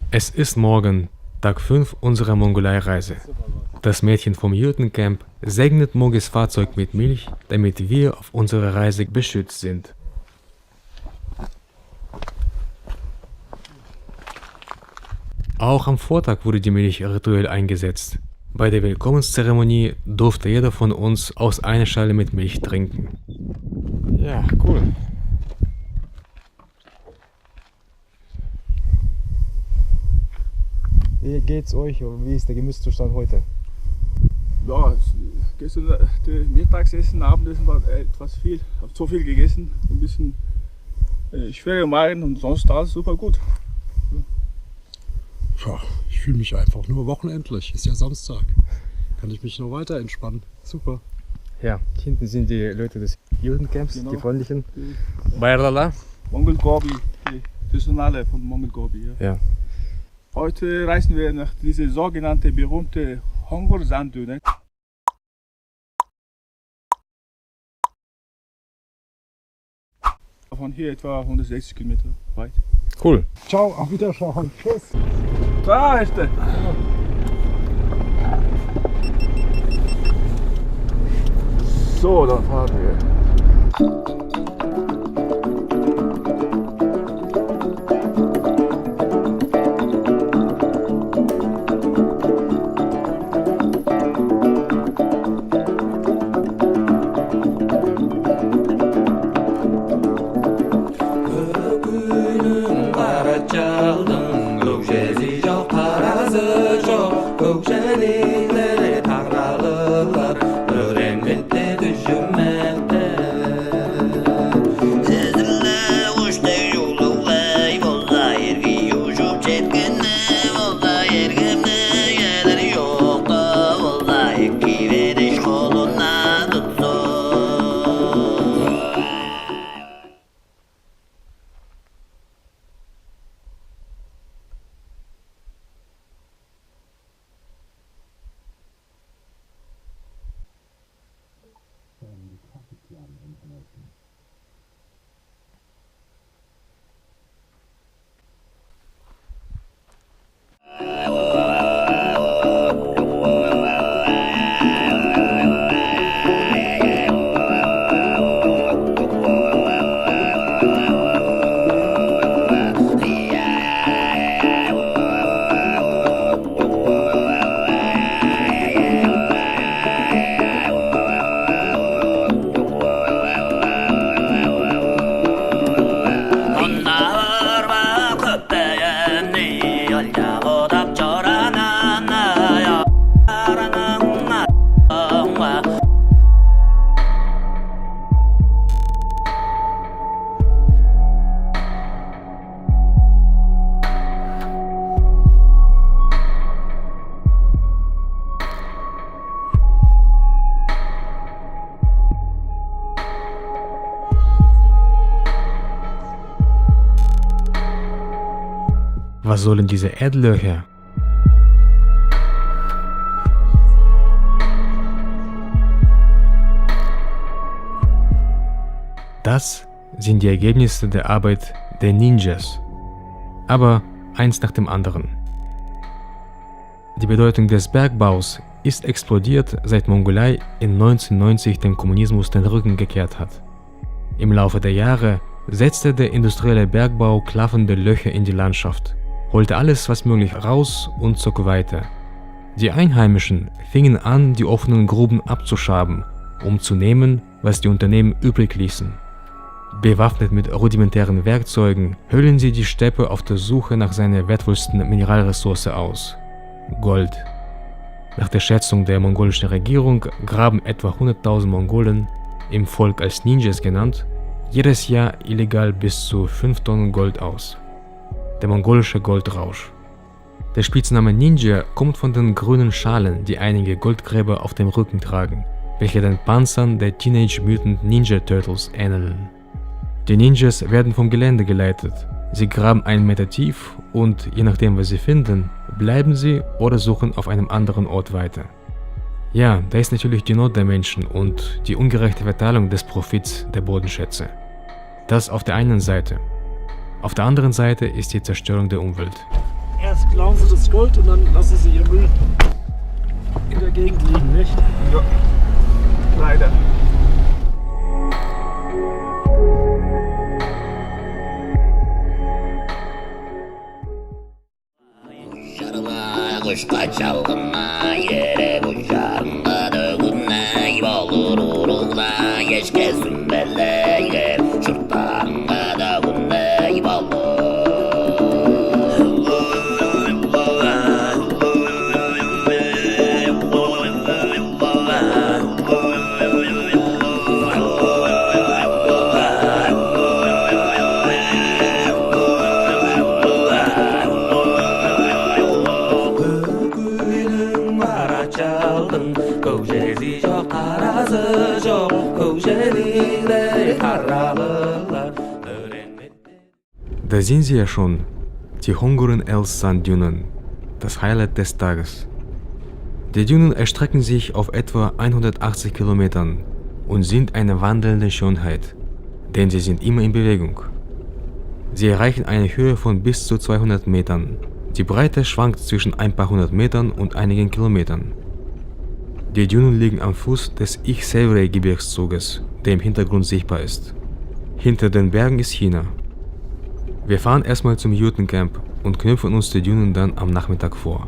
Es ist morgen, Tag 5 unserer Mongolei-Reise. Das Mädchen vom Jutencamp segnet Mogis Fahrzeug mit Milch, damit wir auf unserer Reise beschützt sind. Auch am Vortag wurde die Milch rituell eingesetzt. Bei der Willkommenszeremonie durfte jeder von uns aus einer Schale mit Milch trinken. Ja, cool. Wie geht's euch und wie ist der Gemütszustand heute? Ja, gestern Mittagsessen, Abendessen war etwas viel. Ich habe zu viel gegessen, ein bisschen schwere Magen und sonst alles super gut. Ja, ich fühle mich einfach nur wochenendlich. Ist ja Samstag. Kann ich mich noch weiter entspannen. Super. Ja, hinten sind die Leute des Jutencamps, Genau. die freundlichen. Bayerlala. Mongol Gobi, die Personale von Mongol Gobi. Ja. Ja. Heute reisen wir nach diese sogenannte berühmte Hongor Sanddüne. Von hier etwa 160 Kilometer weit. Cool. Ciao, auf Wiederschauen. Tschüss. Da ist er. So, dann fahren wir. Was sollen diese Erdlöcher? Das sind die Ergebnisse der Arbeit der Ninjas. Aber eins nach dem anderen. Die Bedeutung des Bergbaus ist explodiert, seit Mongolei in 1990 dem Kommunismus den Rücken gekehrt hat. Im Laufe der Jahre setzte der industrielle Bergbau klaffende Löcher in die Landschaft, holte alles, was möglich, raus und zog weiter. Die Einheimischen fingen an, die offenen Gruben abzuschaben, um zu nehmen, was die Unternehmen übrig ließen. Bewaffnet mit rudimentären Werkzeugen höhlen sie die Steppe auf der Suche nach seiner wertvollsten Mineralressource aus: Gold. Nach der Schätzung der mongolischen Regierung graben etwa 100.000 Mongolen, im Volk als Ninjas genannt, jedes Jahr illegal bis zu 5 Tonnen Gold aus. Der mongolische Goldrausch. Der Spitzname Ninja kommt von den grünen Schalen, die einige Goldgräber auf dem Rücken tragen, welche den Panzern der Teenage Mutant Ninja Turtles ähneln. Die Ninjas werden vom Gelände geleitet. Sie graben 1 Meter tief und, je nachdem was sie finden, bleiben sie oder suchen auf einem anderen Ort weiter. Ja, da ist natürlich die Not der Menschen und die ungerechte Verteilung des Profits der Bodenschätze. Das auf der einen Seite. Auf der anderen Seite ist die Zerstörung der Umwelt. Erst klauen sie das Gold und dann lassen sie ihr Müll in der Gegend liegen, nicht? Ja, leider. Kuşka çalgınma yere kuşağında dögünme İbolur uğruna geçke sümbelleye Şurtlarında dögünme İbolur Da sind sie ja schon, die Honguren Els Sanddünen, das Highlight des Tages. Die Dünen erstrecken sich auf etwa 180 Kilometern und sind eine wandelnde Schönheit, denn sie sind immer in Bewegung. Sie erreichen eine Höhe von bis zu 200 Metern. Die Breite schwankt zwischen ein paar hundert Metern und einigen Kilometern. Die Dünen liegen am Fuß des Ich-Sevre-Gebirgszuges, der im Hintergrund sichtbar ist. Hinter den Bergen ist China. Wir fahren erstmal zum Jutencamp und knüpfen uns die Dünen dann am Nachmittag vor.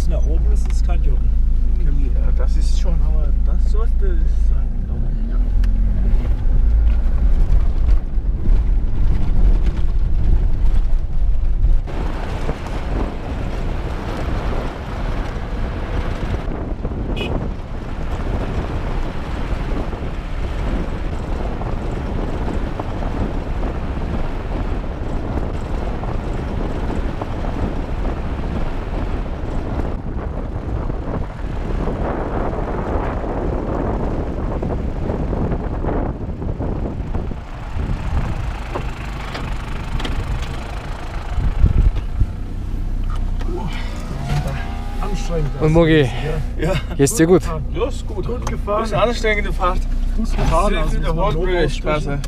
Da oben ist es kein Juden. Ja, das ist schon, aber das sollte es sein, glaube ich. Ja. Und Mogi, Ja, geht's dir gut? ja, ist gut. Gut gefahren. Das ist eine anstrengende Fahrt. Gut gefahren, also muss man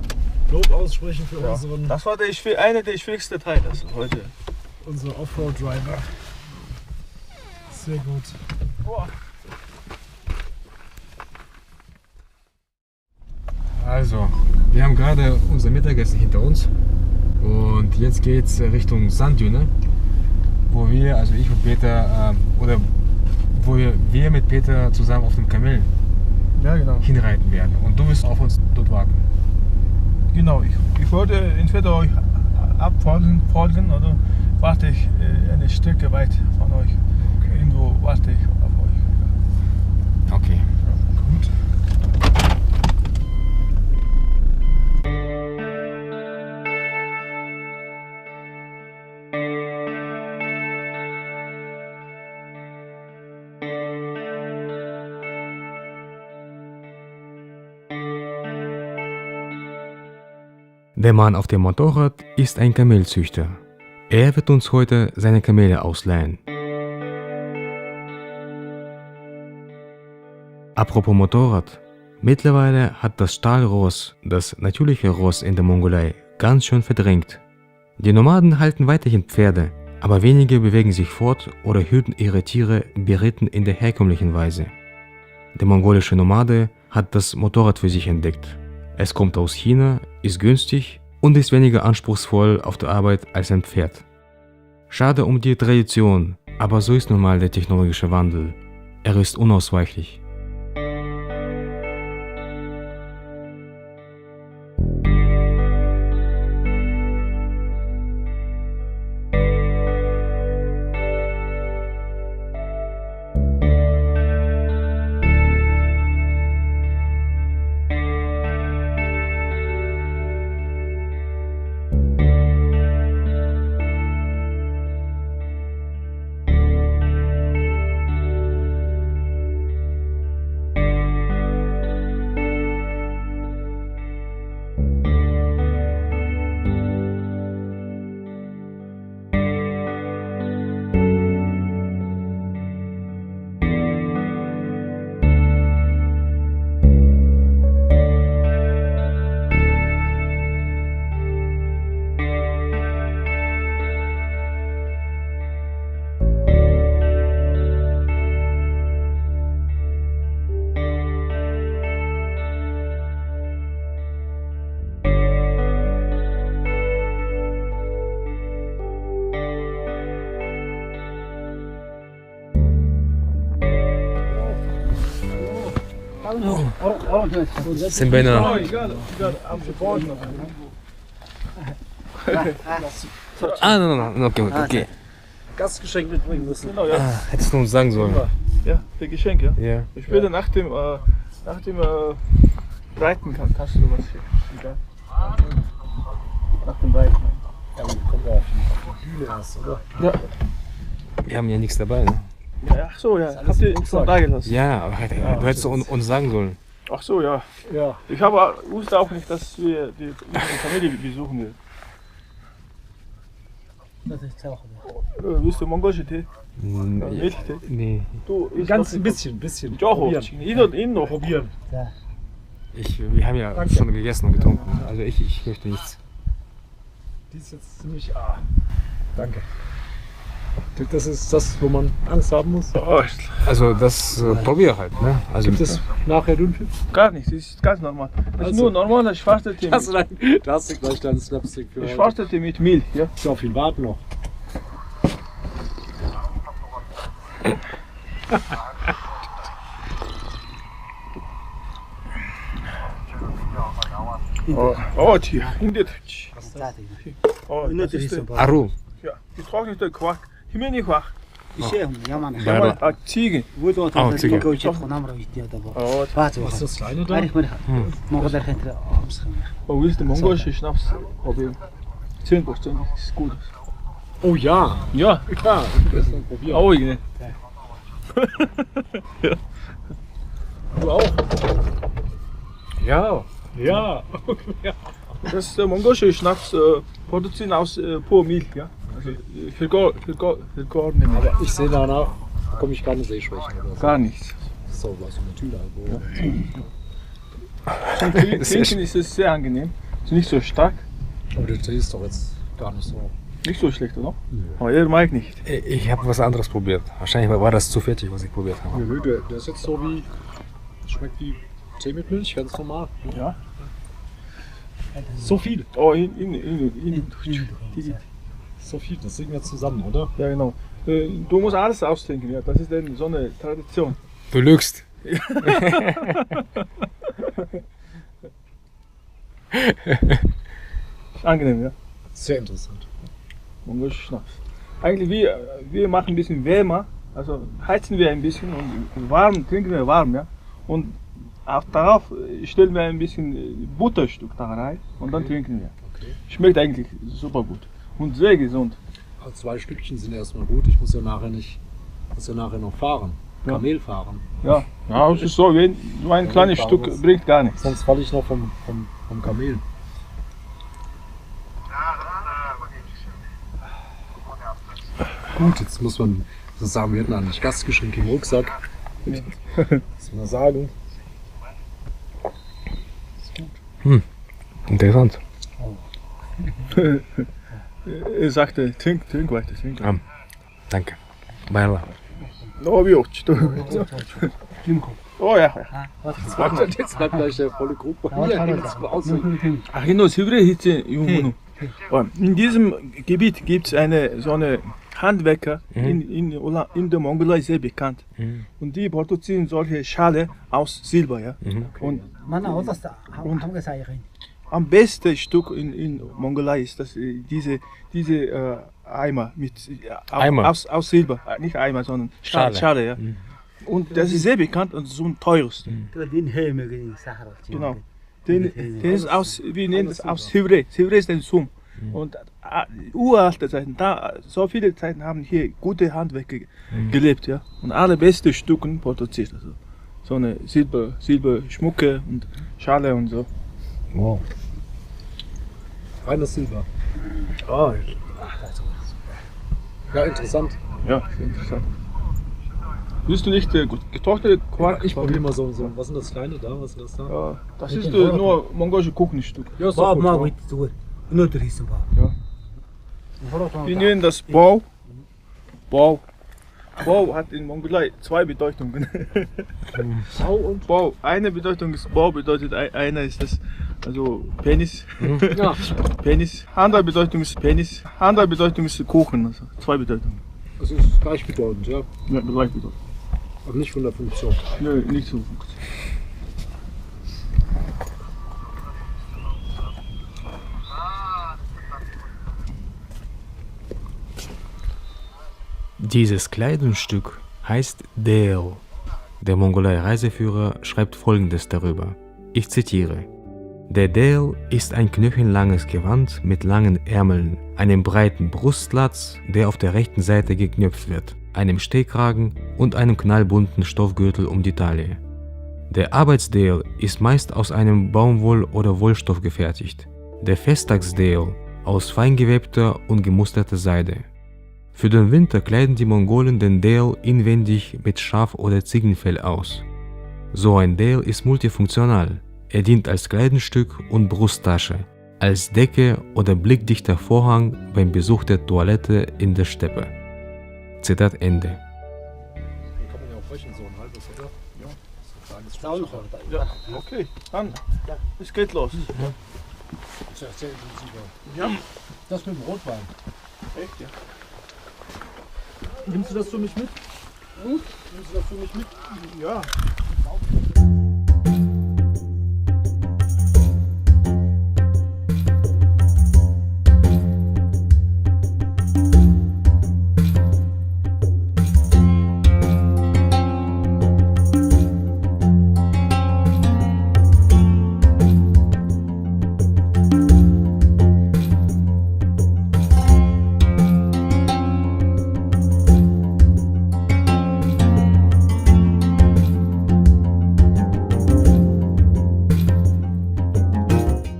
Lob aussprechen für Ja. unseren Das war einer der schwierigsten Teile heute. unser Offroad-Driver. Sehr gut. Also, wir haben gerade unser Mittagessen hinter uns und jetzt geht's Richtung Sanddüne, wo wir, also ich und Peter, wo wir mit Peter zusammen auf dem Kamel Ja, genau. hinreiten werden. Und du wirst auf uns dort warten. Genau, ich wollte entweder euch abfolgen oder warte ich eine Strecke weit von euch. Irgendwo warte ich auf euch. Okay. Gut. Der Mann auf dem Motorrad ist ein Kamelzüchter. Er wird uns heute seine Kamele ausleihen. Apropos Motorrad. Mittlerweile hat das Stahlross das natürliche Ross in der Mongolei ganz schön verdrängt. Die Nomaden halten weiterhin Pferde, aber wenige bewegen sich fort oder hüten ihre Tiere beritten in der herkömmlichen Weise. Der mongolische Nomade hat das Motorrad für sich entdeckt. Es kommt aus China, ist günstig und ist weniger anspruchsvoll auf der Arbeit als ein Pferd. Schade um die Tradition, aber so ist nun mal der technologische Wandel. Er ist unausweichlich. Sind wir in Oh, einer... egal, am Support noch. Ah, nein, okay. Gastgeschenk mitbringen müssen. Genau, ja. Hättest du uns sagen sollen. Ja, für Geschenk, ja. Ja. Später nach dem Breiten kannst du was hier. Egal. Nach dem Breiten. Ja, aber kommt ja auf die Bühne erst, oder? Ja. Wir haben ja nichts dabei, ne? Ja, ach so, ja. Habt ihr schon da gelassen? Ja, aber du hättest uns sagen sollen. Ach so, ja. Ja. Ich wusste auch nicht, dass wir unsere Familie besuchen will. Willst du mongolische Tee? Milchtee? Nee. Du, ich Ganz ein bisschen. Ja, Probieren. ihn noch. Probieren. Wir haben ja schon gegessen und getrunken. Also ich möchte nichts. Die ist jetzt ziemlich. Danke. Das ist das, wo man Angst haben muss. Oh, Also das probier halt, ne? Also Gibt es nachher Dünnpfiff? gar nicht, das ist ganz normal. Das ist Also. nur normaler schwarzer Tee. Da hast du gleich deinen Slapstick für heute. Schwarzer Tee mit Milch, ja. So viel warten noch. Oh, Tee, inderdaad. Oh, das ist Aru. ja, getrockneter Quark. Himmel Quark. Bayarla. Ziege. Ziege. Oh, Was ist das kleine da? oh, willst du mongolische Schnaps probieren? 10% ist gut. Oh ja. Ja, Ja, das ist ein Probieren. auch ne? Du auch? Ja. Ja. Das ist der mongolische Schnaps, produziert aus pur Milch, ja. Also, vergorene Milch. Aber ich sehe danach, komme ich keine Sehschwächen oder so. Gar nichts. So, was so eine Tüte irgendwo. Zum Trinken ist es sehr angenehm. Ist nicht so stark, Aber der Tee ist doch jetzt gar nicht so. nicht so schlecht, oder? Aber er mag nicht. Ich habe was anderes probiert. Wahrscheinlich war das zu fettig, was ich probiert habe. Nö, der ist jetzt so wie. Schmeckt wie Tee mit Milch, ganz normal. Ja. So viel. Oh, So viel, das singen wir zusammen, oder? ja, genau. Du musst alles austrinken, ja. Das ist dann so eine Tradition. Du lügst. Angenehm, ja. Sehr interessant. Mongolischer Schnaps. Eigentlich wir machen ein bisschen wärmer, also heizen wir ein bisschen und warm trinken wir warm, ja. Und auch darauf stellen wir ein bisschen Butterstück da rein und dann trinken wir. Okay. Schmeckt eigentlich super gut und sehr gesund. Aber 2 Stückchen sind erstmal gut. Ich muss ja nachher noch fahren. Ja. Kamel fahren. Ja, ja, es ist so, wenn so ein kleines fahren Stück wir's. bringt gar nichts. Sonst falle ich noch vom Kamel. Gut, jetzt muss man so sagen, wir hatten eigentlich Gastgeschenk im Rucksack. Was wir sagen. Interessant. Er sagte, trink weiter, trink weiter. Danke. Bayarla. Oh, wie auch. Oh ja. Jetzt bleibt gleich der volle Gruppe. Ach, genau, in diesem Gebiet gibt es so eine Handwerker in der Mongolei sehr bekannt. Und die produzieren solche Schale aus Silber. Ja? Und am besten Stück in Mongolei ist das diese Eimer mit Eimer? aus Silber, nicht Eimer, sondern Schale ja. Und das ist sehr bekannt und so ein teures. Genau. Den ist aus, wir nennen es aus Hivre. Hivre ist ein Sum. Und uralte Zeiten, so viele Zeiten haben hier gute Handwerker gelebt, ja. Und alle besten Stücke produziert. Also. So eine Silberschmucke und Schale und so. Wow. Reines Silber. Ah, ja, interessant. Ja, sehr interessant. Willst du nicht getrocknete Quark? Ich probiere mal so. Was sind das kleine da? Was ist das da? Ja, das ist nur mongolische Kuchenstück. Ja, ist doch gut. Wir nennen das Bau. Bau hat in Mongolei 2 Bedeutungen. Bau und Bau. Eine Bedeutung ist Bau, bedeutet einer ist das, also Penis. ja. Penis. Andere Bedeutung ist Penis. Andere Bedeutung ist Kuchen. Also 2 Bedeutungen. Das ist gleichbedeutend, ja. Ja, gleich Bedeutung. Aber nicht von der Funktion. Nö, nicht so. Dieses Kleidungsstück heißt Deel. Der Mongolei-Reiseführer schreibt Folgendes darüber. Ich zitiere: Der Deel ist ein knöchellanges Gewand mit langen Ärmeln, einem breiten Brustlatz, der auf der rechten Seite geknöpft wird, einem Stehkragen und einem knallbunten Stoffgürtel um die Taille. Der Arbeitsdeel ist meist aus einem Baumwoll- oder Wollstoff gefertigt, der Festtagsdeel aus feingewebter und gemusterter Seide. Für den Winter kleiden die Mongolen den Deel inwendig mit Schaf- oder Ziegenfell aus. So ein Deel ist multifunktional. Er dient als Kleidungsstück und Brusttasche, als Decke oder blickdichter Vorhang beim Besuch der Toilette in der Steppe. Zitat Ende. Kann man ja auch brechen, so ein halbes, oder? Ja. So ein kleines Stückchen. Ja, okay, dann, es geht los. Das ist ja sehr intensiver. Ja. Das mit dem Rotwein. Echt, ja. Nimmst du das für mich mit? Nimmst du das für mich mit? Ja.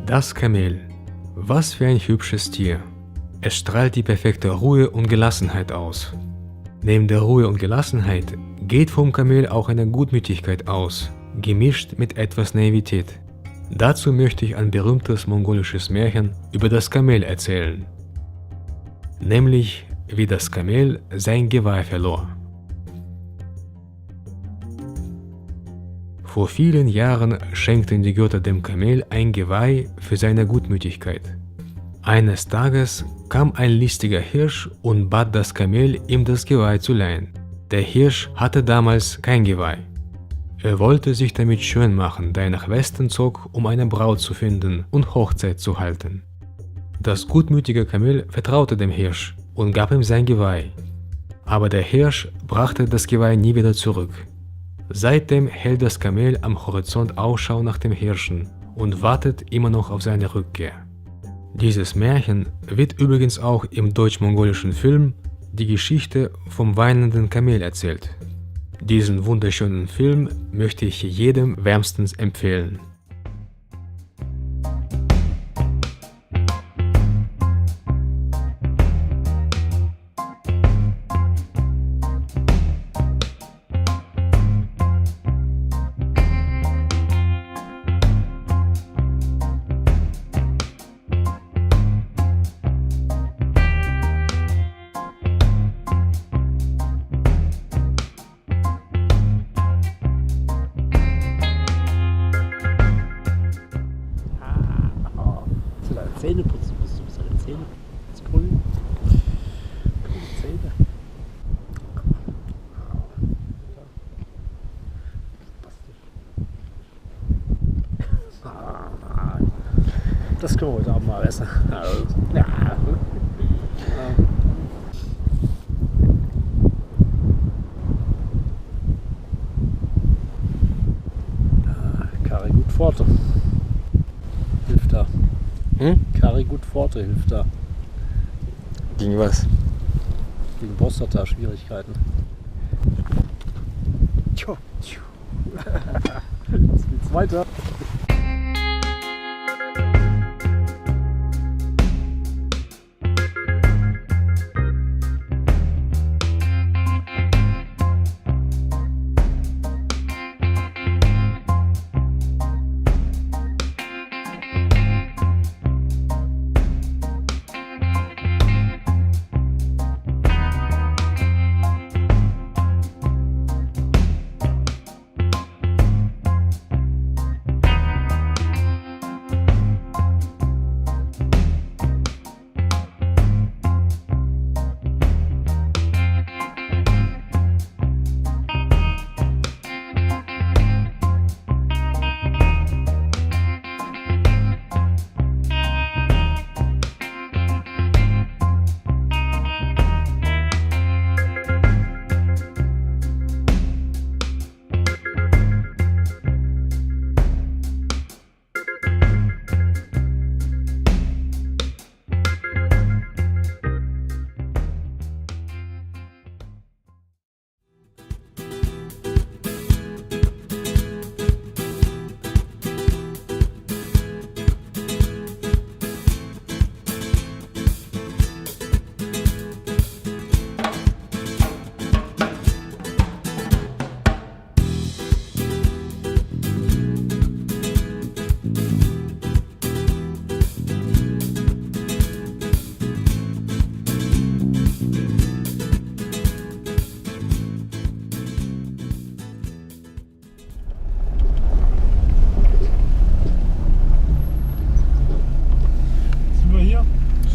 Das Kamel. Was für ein hübsches Tier. Es strahlt die perfekte Ruhe und Gelassenheit aus. Neben der Ruhe und Gelassenheit geht vom Kamel auch eine Gutmütigkeit aus, gemischt mit etwas Naivität. Dazu möchte ich ein berühmtes mongolisches Märchen über das Kamel erzählen. Nämlich, wie das Kamel sein Geweih verlor. Vor vielen Jahren schenkten die Götter dem Kamel ein Geweih für seine Gutmütigkeit. Eines Tages kam ein listiger Hirsch und bat das Kamel, ihm das Geweih zu leihen. Der Hirsch hatte damals kein Geweih. Er wollte sich damit schön machen, da er nach Westen zog, um eine Braut zu finden und Hochzeit zu halten. Das gutmütige Kamel vertraute dem Hirsch und gab ihm sein Geweih. Aber der Hirsch brachte das Geweih nie wieder zurück. Seitdem hält das Kamel am Horizont Ausschau nach dem Hirschen und wartet immer noch auf seine Rückkehr. Dieses Märchen wird übrigens auch im deutsch-mongolischen Film Die Geschichte vom weinenden Kamel erzählt. Diesen wunderschönen Film möchte ich jedem wärmstens empfehlen. Zähne putzen musst du seine Zähne sprühen. Grüne Zähne. Das können wir heute Abend mal essen. Ja. Kari gut Forte. Hilft da. Kari gut Forte hilft da. Gegen was? Gegen Prostata-Schwierigkeiten. Jetzt geht's weiter.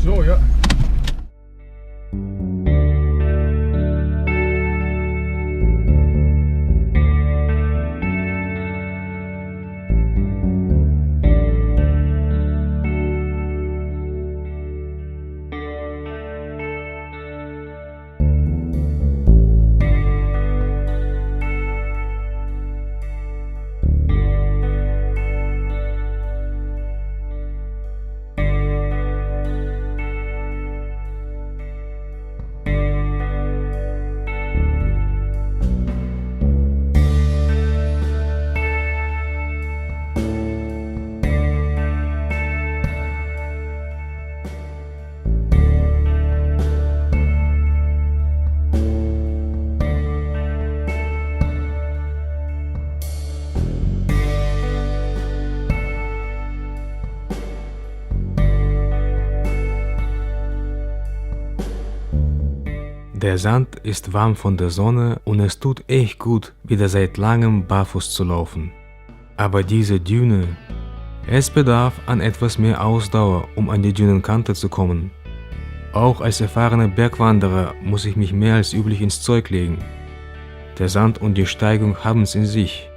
So, ja. Der Sand ist warm von der Sonne und es tut echt gut, wieder seit langem barfuß zu laufen. Aber diese Düne, es bedarf an etwas mehr Ausdauer, um an die Dünenkante zu kommen. Auch als erfahrener Bergwanderer muss ich mich mehr als üblich ins Zeug legen. Der Sand und die Steigung haben es in sich.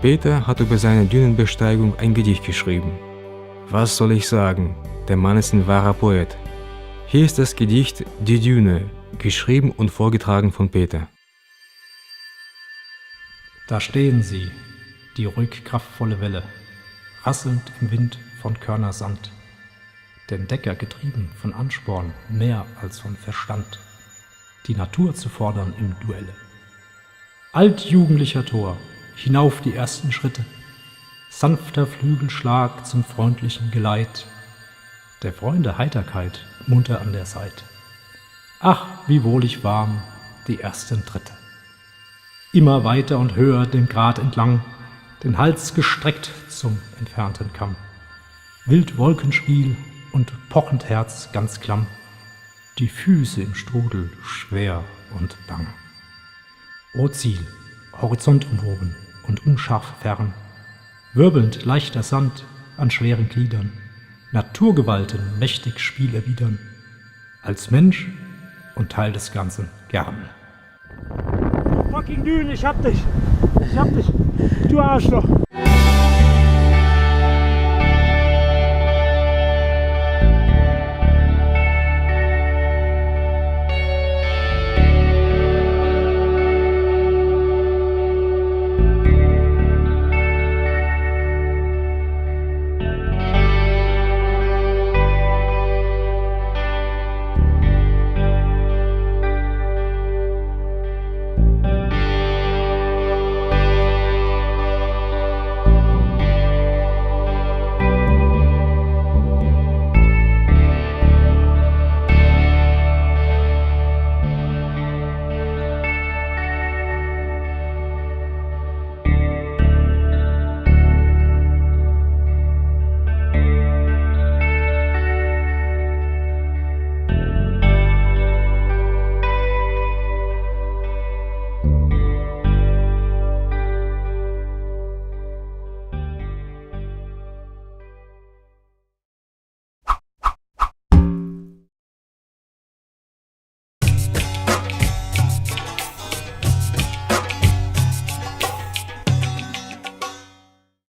Peter hat über seine Dünenbesteigung ein Gedicht geschrieben. Was soll ich sagen? Der Mann ist ein wahrer Poet. Hier ist das Gedicht Die Düne, geschrieben und vorgetragen von Peter. Da stehen sie, die ruhig kraftvolle Welle, rasselnd im Wind von Körnersand, den Decker getrieben von Ansporn mehr als von Verstand, die Natur zu fordern im Duelle. Altjugendlicher Tor, hinauf die ersten Schritte, sanfter Flügelschlag zum freundlichen Geleit, der Freunde Heiterkeit munter an der Seite. Ach, wie wohlig warm die ersten Tritte. Immer weiter und höher den Grat entlang, den Hals gestreckt zum entfernten Kamm. Wild Wolkenspiel und pochend Herz ganz klamm, die Füße im Strudel schwer und bang. O Ziel, Horizont umwoben und unscharf fern, wirbelnd leichter Sand an schweren Gliedern, Naturgewalten mächtig Spiel erwidern, als Mensch und Teil des Ganzen gern. Fucking Düne, ich hab dich! Ich hab dich! Du Arschloch!